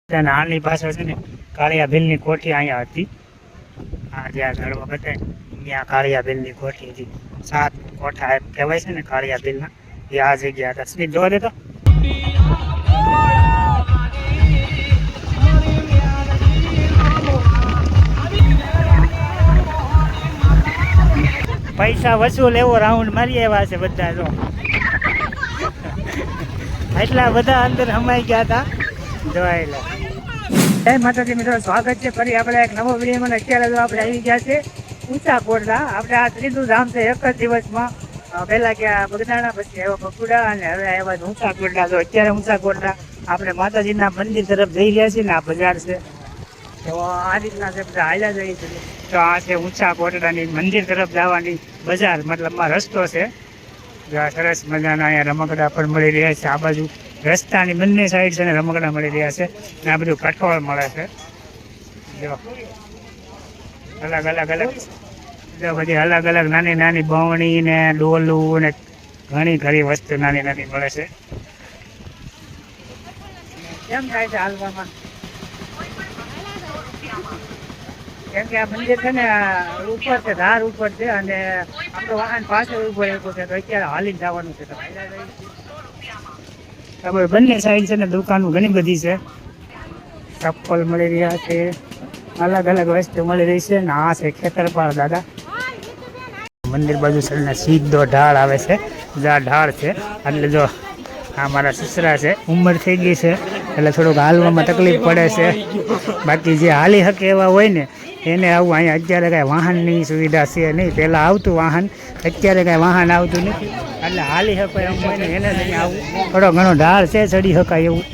આની પાછળ છે ને કાળિયા ભીલની કોઠી અહીંયા હતી. આ જ્યાં ઝાડવા બતાવે ત્યાં કાળિયા ભીલની કોઠી હતી. 7 કોઠા કહેવાય છે ને કાળિયા ભીલના, એ આ જગ્યા હતા. સ્મિત જોવા દેતો. પૈસા વસૂલ એવો રાઉન્ડ મારી આવ્યા છે બધા. જો એટલા બધા અંદર હમાઈ ગયા હતા. જોયેલા. જય માતાજી મિત્રો, સ્વાગત છે ફરી આપણે એક નવો વિડીયોમાં. અત્યારે જો આપણે આવી ગયા છે ઊંચા કોટડા. આપણે આ ત્રીજું ધામ છે એક જ દિવસમાં. પહેલા ગયા બગદાણા, પછી આવ્યા બકુડા અને હવે આવ્યા ઊંચા કોટડા. તો અત્યારે ઊંચા કોટડા આપણે માતાજીના મંદિર તરફ જઈ રહ્યા છીએ ને આ બજાર છે. તો આ રીતના છે બધા હાલ્યા જઈએ છીએ. તો આ છે ઊંચા કોટડાની મંદિર તરફ જવાની બજાર, મતલબમાં રસ્તો છે. સરસ મજાના અહીંયા રમકડા પણ મળી રહ્યા છે. આ બાજુ રસ્તાની બંને સાઈડ છે ને રમકડા મળી રહ્યા છે ને આ બધું કઠોળ મળે છે. જો અલગ બધી અલગ અલગ નાની નાની બવણી ને ડોલું ને ઘણી ખરી વસ્તુ નાની નાની મળે છે. કેમ થાય છે હાલવામાં? કેમ કે આ મંદિર છે ને ઉપર છે, ધાર ઉપર છે અને આપણું વાહન પાછળ ઉભો એવું છે. તો અત્યારે હાલીને જવાનું છે. બંને સાઈડ છે ને દુકાનો ઘણી બધી છે. ચપ્પલ મળી રહ્યા છે, અલગ અલગ વસ્તુ મળી રહી છે. ને આ છે ખેતરપાળ દાદા. મંદિર બાજુ છે ને સીધો ઢાળ આવે છે. જ્યાં ઢાળ છે એટલે જો આ મારા સસરા છે, ઉંમર થઈ ગઈ છે એટલે થોડુંક હાલવામાં તકલીફ પડે છે. બાકી જે હાલી શકે એવા હોય ને એને આવું. અહીંયા અત્યારે કાંઈ વાહનની સુવિધા છે નહીં. પહેલાં આવતું વાહન, અત્યારે કાંઈ વાહન આવતું નથી. એટલે હાલી શકાય એમ હોય ને એને જ અહીંયા આવું. થોડો ઘણો ઢાળ છે, ચડી શકાય એવું.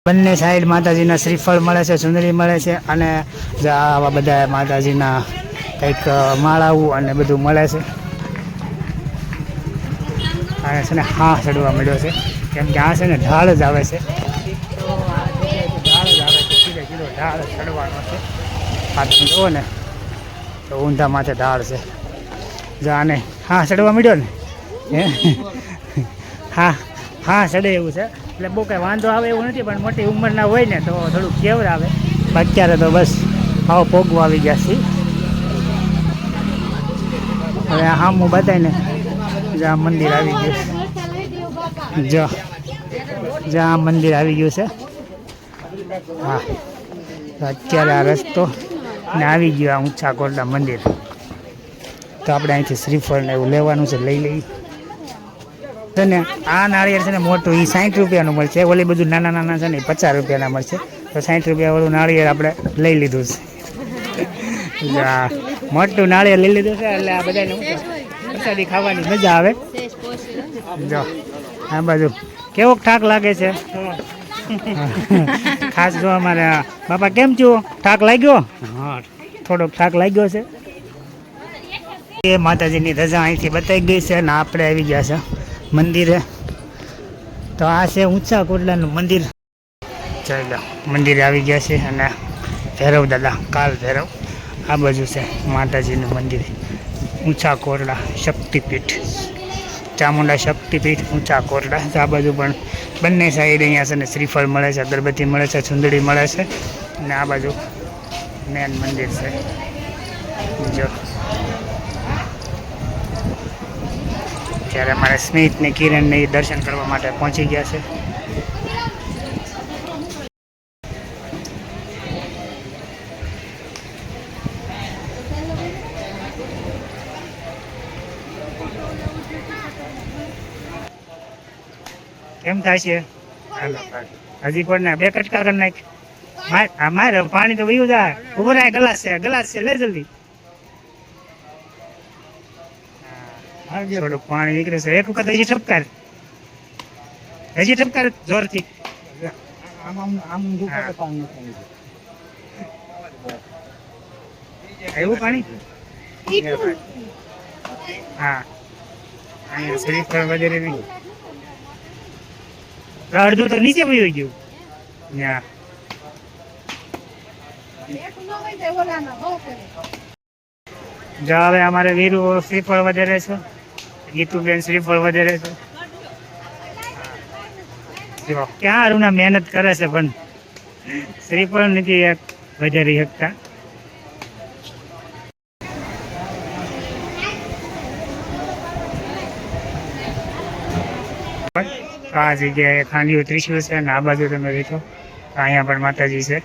બંને સાઈડ માતાજીના શ્રીફળ મળે છે, ચુંદડી મળે છે અને આવા બધા માતાજીના કંઈક માળાઓ અને બધું મળે છે. આ છે ને હા ચડવા મળ્યો છે કેમ કે આ છે ને ઢાળ જ આવે છે. ઢાળ ચડવાનો છે. આ તમે જુઓ ને તો ઊંધા માથે ઢાળ છે. જો આને હા ચડવા મળ્યો ને હા ચડે એવું છે. એટલે બહુ કંઈ વાંધો આવે એવું નથી, પણ મોટી ઉંમરના હોય ને તો થોડુંક કેવર આવે. અત્યારે તો બસ આવો પોગવા આવી ગયા છીએ. હવે આ હામું બતાય ને જ્યાં મંદિર આવી ગયું. જ્યાં મંદિર આવી ગયું છે. હા અત્યારે આ રસ્તો ને આવી ગયો આ ઊંચા કોટડા મંદિર. તો આપણે અહીંથી શ્રીફળ ને એવું લેવાનું છે, લઈ લઈએ છે ને. આ નાળિયેર છે ને મોટું, એ 60 રૂપિયાનું મળશે. ઓલી બધું નાના નાના છે ને 50 રૂપિયાના મળશે. તો 60 રૂપિયાવાળું નાળિયેર આપણે લઈ લીધું છે. મોટું નાળિયેર લઈ લીધું છે એટલે આ બધાને પ્રસાદી ખાવાની મજા આવે. જો આ બાજુ કેવો ઠાક લાગે છે. ખાસ જો અમારે બાપા કેમ છો? ઠાક લાગ્યો? હા થોડોક ઠાક લાગ્યો છે. એ માતાજીની રજા અહીંથી બતાવી ગઈ છે અને આપણે આવી ગયા છે મંદિરે. તો આ છે ઊંચા કોટડાનું મંદિર. ચાલો મંદિરે આવી ગયા છે અને ભૈરવ દાદા, કાલ ભૈરવ આ બાજુ છે માતાજીનું મંદિર. ઊંચા કોટડા શક્તિપીઠ, ચામુંડા શક્તિપીઠ ઊંચા કોટડા. આ બાજુ પણ બંને સાઈડ અહીંયા છે ને શ્રીફળ મળે છે, અગરબત્તી મળે છે, ચુંદડી મળે છે અને આ બાજુ મેન મંદિર છે. જો ત્યારે અમારે સ્મિત ને કિરણ ને દર્શન કરવા માટે પહોંચી ગયા છે. કેમ થાય છે? હજી કોઈ ના 2 કટકા કરી નાખ. મારે પાણી તો વયું જાય. ઉભો રહે, ગ્લાસ છે લે જલ્દી. થોડુંક પાણી નીકળે છે. એક વખત હજી ઠપકાર જોરથી. એવું પાણી? હા અહીંયા શ્રીફળ વગેરે નહીં. અડધું તો નીચે વયું ગયું. જો હવે અમારે વીરુ શ્રીફળ વધારે છે, ગીતુબેન શ્રીફળ વધારે છે. જો ક્યાં રૂના મહેનત કરે છે પણ શ્રીફળ નથી વધારી શકતા. આ જગ્યાએ ખાંડિયું ત્રિશુલ છે અને આ બાજુ તમે દેખો અહીંયા પણ માતાજી છે.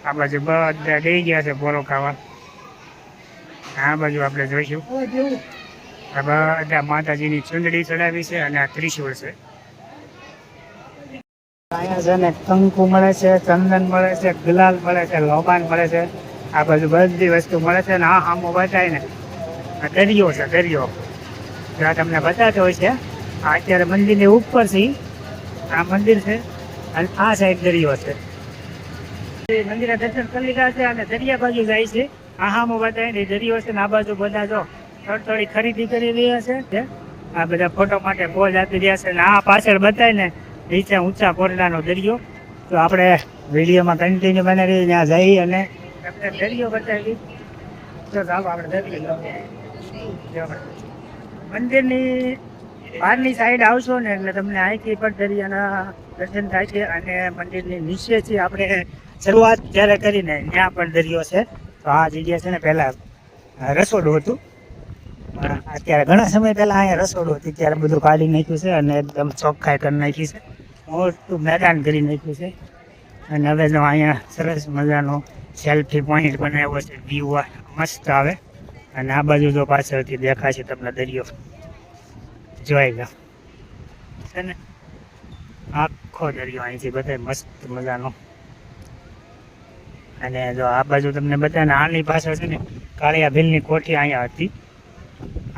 આ બાજુ બધા દઈ ગયા છે પોરો ખાવા. આ બાજુ આપણે જોઈશું આ બધા માતાજીની ચુંદડી ચડાવી છે અને આ ત્રિશુળ છે. અહીંયા છે ને કંકુ મળે છે, ચંદન મળે છે, ગુલાલ મળે છે, લોબાન મળે છે. આ બાજુ બધી વસ્તુ મળે છે. અને આ આમો બતાય ને આ દરિયો છે, દરિયો જ્યાં તમને બતાવતો હોય છે. આ અત્યારે મંદિરની ઉપર છે, આ મંદિર છે અને આ સાઈડ દરિયો છે. મંદિરે દર્શન કરી લીધા છે અને દરિયા બાજુ જાય છે. આ આમો બતાય ને દરિયો છે ને આ બાજુ બધા જો થોડી ખરીદી કરી રહ્યા છે. આ બધા ફોટો માટે પોઝ આપી રહ્યા છે. અને આ પાછળ બતાય ને નીચે ઊંચા કોરડાનો દરિયો. તો આપણે વિડીયોમાં કન્ટિન્યુ બનાવી ત્યાં જઈ અને દરિયો બતાવી. તો ચાલો આપણે દરિયો મંદિરની બહારની સાઈડ આવશો ને એટલે તમને અહીંથી પણ દરિયાના દર્શન થાય છે. અને મંદિરની નીચેથી આપણે શરૂઆત જ્યારે કરીને ત્યાં પણ દરિયો છે. તો આ જગ્યા છે ને પહેલાં રસોડું હતું. અત્યારે ઘણા સમય પહેલાં અહીંયા રસોડું હતી ત્યારે બધું કાઢી નાખ્યું છે અને એકદમ ચોખ્ખાઈ કરી નાખી છે. મોટું મેદાન કરી નાખ્યું છે. અને હવે જો અહીંયા સરસ મજાનો સેલ્ફી પોઈન્ટ બનાવ્યો છે. વ્યૂ મસ્ત આવે. અને આ બાજુ જો પાછળથી દેખાશે તમને દરિયો જોઈ લો છે ને આખો દરિયો અહીંથી બધા મસ્ત મજાનો. અને જો આ બાજુ તમને બતાવે આની પાછળ છે ને કાળિયા ભીલની કોઠી અહીંયા હતી.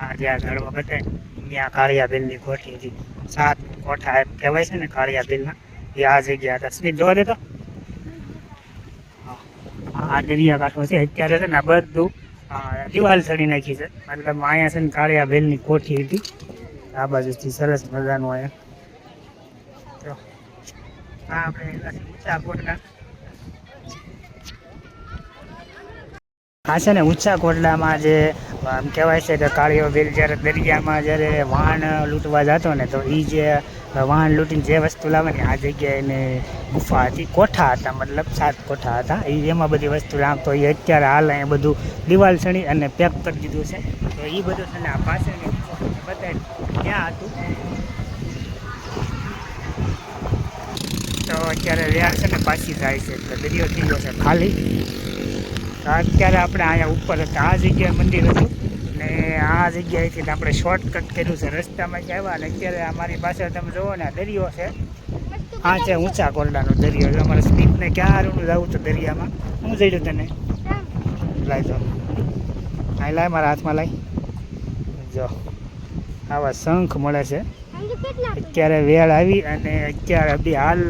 આ જ્યાં ઝાડવા બતાવે ત્યાં કાળિયા ભીલની કોઠી હતી. 7 કોઠા એમ કહેવાય છે ને કાળિયા ભીલના. એ આ જગ્યા હતા. સ્મિત જોવા દેતો આ દરિયા કાંઠો છે. અત્યારે છે ને આ બધું દિવાલ ચડી નાખી છે. મતલબ અહીંયા છે ને કાળિયા ભીલની કોઠી હતી. આ બાજુથી સરસ મજાનું અહીંયા. તો આ આપણે ઊંચા કોટડા આ છે ને ઊંચા કોટડામાં જે આમ કહેવાય છે કે કાળિયો ભીલ જ્યારે દરિયામાં જ્યારે વાહન લૂંટવા જતો ને તો એ જે વાહન લૂંટીને જે વસ્તુ લાવે ને આ જગ્યાએ એને ગુફા હતી. કોઠા હતા, મતલબ 7 કોઠા હતા. એમાં બધી વસ્તુ રાખતો. એ અત્યારે હાલ અહીંયા બધું દિવાલ ચણી અને પેક કરી દીધું છે. તો એ બધું છે ને આ પાછળની બતાવી ત્યાં હતું. તો અત્યારે વ્યાર છે ને પાછી જાય છે એટલે દરિયો થઈ ગયો છે ખાલી. અત્યારે આપણે અહીંયા ઉપર હતા આ જગ્યાએ મંદિર હતું ને આ જગ્યાએથી આપણે શોર્ટકટ કર્યું છે. રસ્તામાં જ આવ્યા અને અત્યારે અમારી પાસે તમે જુઓ ને દરિયો છે. આ છે ઊંચા કોરડાનો દરિયો. અમારે સ્પીડને ક્યાં જવું તો દરિયામાં હું જઈ રહ્યું તને લાઈ જો અહીં લાય મારા હાથમાં લાઈ જો આવા શંખ મળે છે. અત્યારે વેળ આવી અને અત્યારે બી હાલ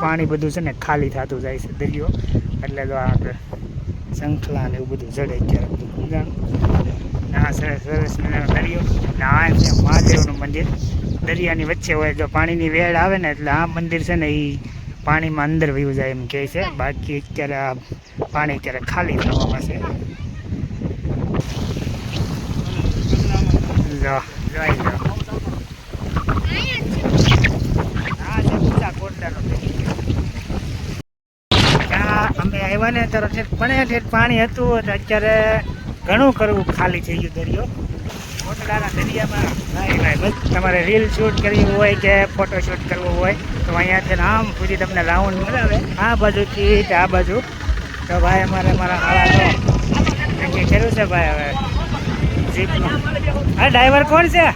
પાણી બધું છે ને ખાલી થતું જાય છે દરિયો. એટલે જો આગળ શંખલા ને એવું બધું જડે અત્યારે બધું. આ સરસ સરસ દરિયો. ને આ છે મહાદેવનું મંદિર. દરિયાની વચ્ચે હોય. જો પાણીની વેળ આવે ને એટલે આ મંદિર છે ને એ પાણીમાં અંદર વયું જાય એમ કહે છે. બાકી અત્યારે આ પાણી અત્યારે ખાલી થવામાં છે. જો જોઈ લો આ છે ઊંચા કોટડાનો દરિયો. ત્યાં અમે આવ્યા ને ત્યારે પણ પાણી હતું. અત્યારે ઘણું કરવું ખાલી થઈ ગયું દરિયો. કોટડાના દરિયામાં ભાઈ બસ તમારે રીલ શૂટ કરવી હોય કે ફોટો શૂટ કરવો હોય તો અહીંયાથી આમ સુધી તમને રાઉન્ડ મળાવે આ બાજુથી આ બાજુ. તો ભાઈ મારા હાળા નક્કી કર્યું છે ભાઈ હવે જીપનું. હા ડ્રાઈવર કોણ છે?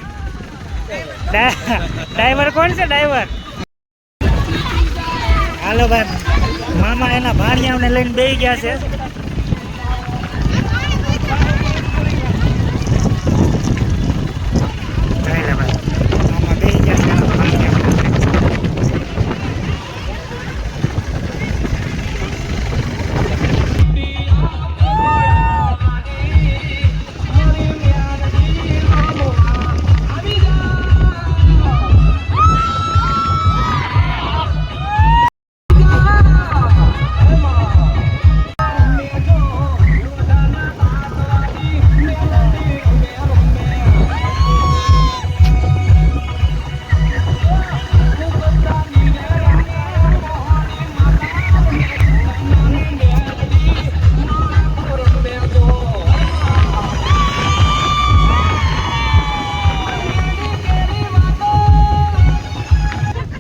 ડ્રાઈવર કોણ છે ડ્રાઈવર? હાલો ભાઈ મામા એના ભાણિયાઓને લઈને બેસી ગયા છે.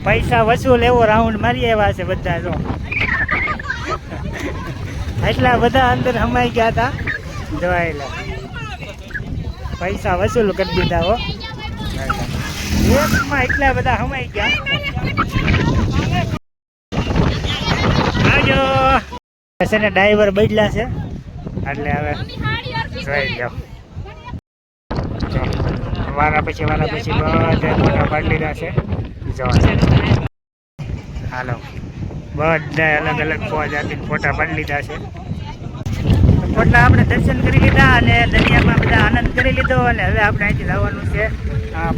પૈસા વસૂલ એવો રાઉન્ડ મારી આવ્યા છે બધા જો. એટલા બધા અંદર હમાઈ ગયા હતા જોયેલા. પૈસા વસૂલ કરી દીધા હો. એકમાં એટલા બધા હમાઈ ગયા. આજો છે ને ડ્રાઈવર બદલા છે એટલે હવે જોઈ લો. વારા પછી બધા ફોટા પાડી લીધા છે જો. હાલો બધા અલગ અલગ પોઝ આપીને ફોટા પાડી લીધા છે. કોટલા આપણે દર્શન કરી લીધા અને દરિયામાં બધા આનંદ કરી લીધો અને હવે આપણે અહીંથી જવાનું છે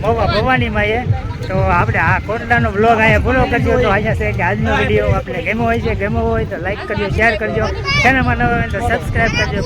મોવા ભવાનીમાં. તો આપણે આ કોટલાનો બ્લોગ અહીંયા પૂરો કરજો. તો અહીંયા છે કે આજનો વિડીયો આપણે ગમ્યો હોય તો લાઈક કરજો, શેર કરજો, ચેનલમાં નવા હોય તો સબસ્ક્રાઈબ કરજો.